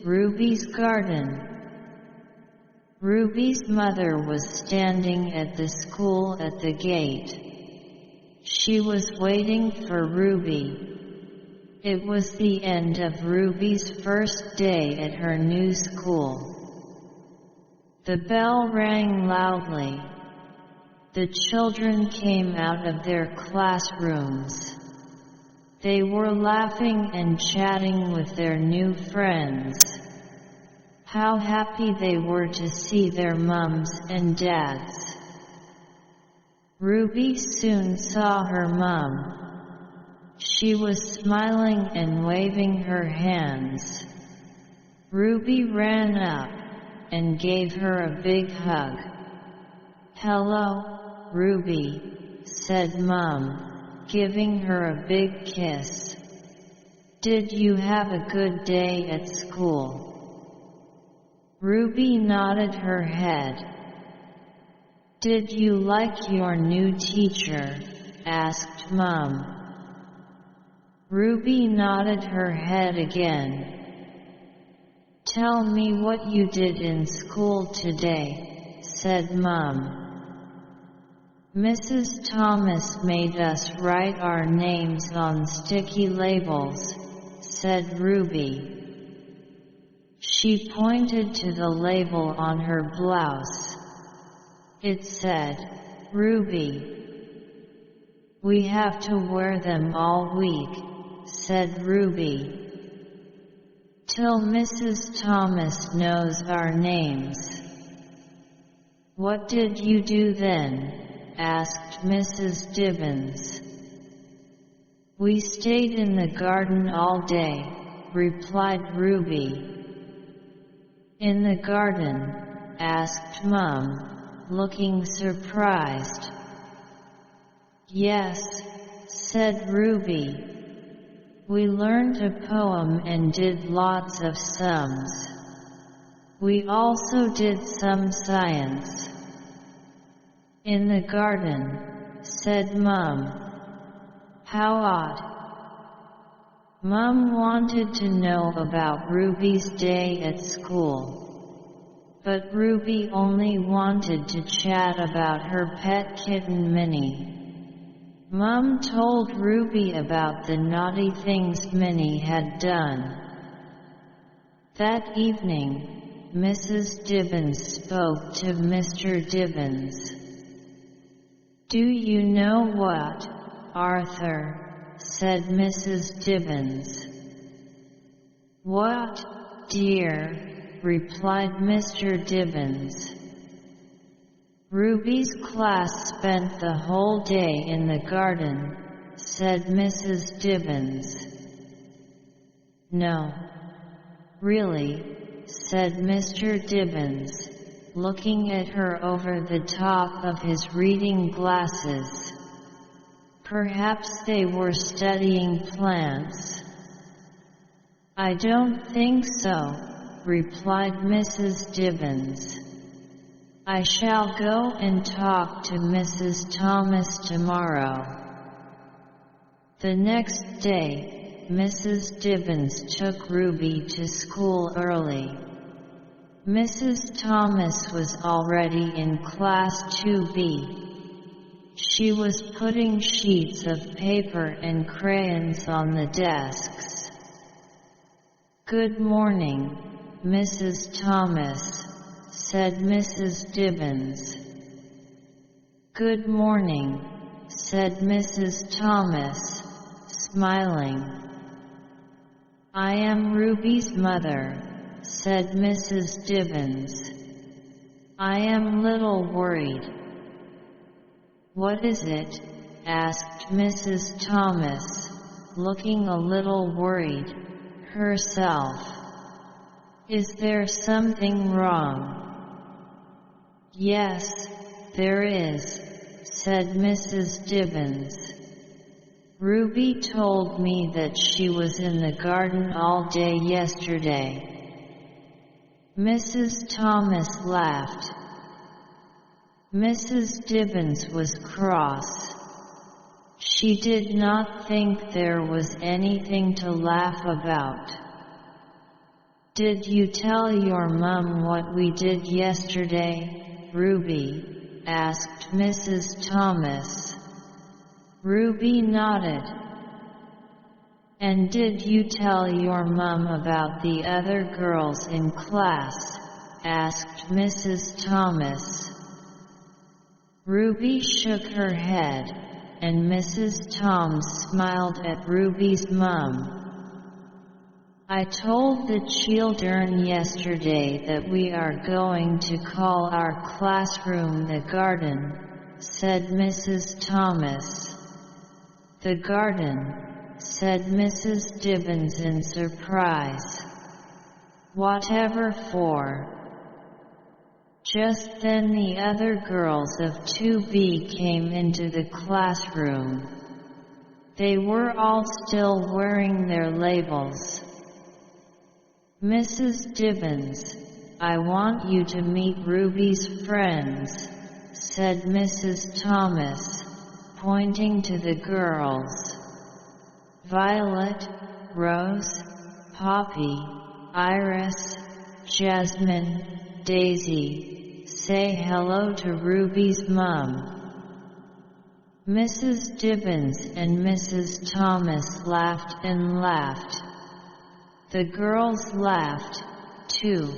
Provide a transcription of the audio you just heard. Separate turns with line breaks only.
Ruby's garden. Ruby's mother was standing at the school at the gate. She was waiting for Ruby. It was the end of Ruby's first day at her new school. The bell rang loudly. The children came out of their classrooms. They were laughing and chatting with their new friends. How happy they were to see their mums and dads. Ruby soon saw her mum. She was smiling and waving her hands. Ruby ran up and gave her a big hug. "Hello, Ruby," said Mum, giving her a big kiss. "Did you have a good day at school?" Ruby nodded her head. "Did you like your new teacher?" asked Mum. Ruby nodded her head again. "Tell me what you did in school today," said Mum. "Mrs. Thomas made us write our names on sticky labels," said Ruby. She pointed to the label on her blouse. It said, "Ruby." "We have to wear them all week," said Ruby. "Till Mrs. Thomas knows our names." "What did you do then?" asked Mrs. Dibbins. "We stayed in the garden all day," replied Ruby. "In the garden?" asked Mum, looking surprised. "Yes," said Ruby. "We learned a poem and did lots of sums. We also did some science." "In the garden," said Mum. "How odd." Mum wanted to know about Ruby's day at school. But Ruby only wanted to chat about her pet kitten Minnie. Mum told Ruby about the naughty things Minnie had done. That evening, Mrs. Dibbins spoke to Mr. Dibbins. "Do you know what, Arthur?" said Mrs. Dibbins. "What, dear?" replied Mr. Dibbins. "Ruby's class spent the whole day in the garden," said Mrs. Dibbins. "No. Really," said Mr. Dibbins, looking at her over the top of his reading glasses. "Perhaps they were studying plants." "I don't think so," replied Mrs. Dibbins. "I shall go and talk to Mrs. Thomas tomorrow." The next day, Mrs. Dibbins took Ruby to school early. Mrs. Thomas was already in Class 2B. She was putting sheets of paper and crayons on the desks. "Good morning, Mrs. Thomas," said Mrs. Dibbins. "Good morning," said Mrs. Thomas, smiling. "I am Ruby's mother," said Mrs. Dibbins. "I am little worried." "What is it?" asked Mrs. Thomas, looking a little worried herself. "Is there something wrong?" "Yes, there is," said Mrs. Dibbins. "Ruby told me that she was in the garden all day yesterday." Mrs. Thomas laughed. Mrs. Dibbins was cross. She did not think there was anything to laugh about. Did you tell your mum what we did yesterday, Ruby? Asked Mrs. Thomas. Ruby nodded. And did you tell your mum about the other girls in class? Asked Mrs. Thomas. Ruby shook her head, and Mrs. Thomas smiled at Ruby's mum. I told the children yesterday that we are going to call our classroom the garden, said Mrs. Thomas. The garden, said Mrs. Dibbons in surprise. Whatever for? Just then the other girls of 2B came into the classroom. They were all still wearing their labels. Mrs. Dibbons, I want you to meet Ruby's friends, said Mrs. Thomas, pointing to the girls. Violet, Rose, Poppy, Iris, Jasmine, Daisy, say hello to Ruby's mum. Mrs. Dibbons and Mrs. Thomas laughed and laughed. The girls laughed, too.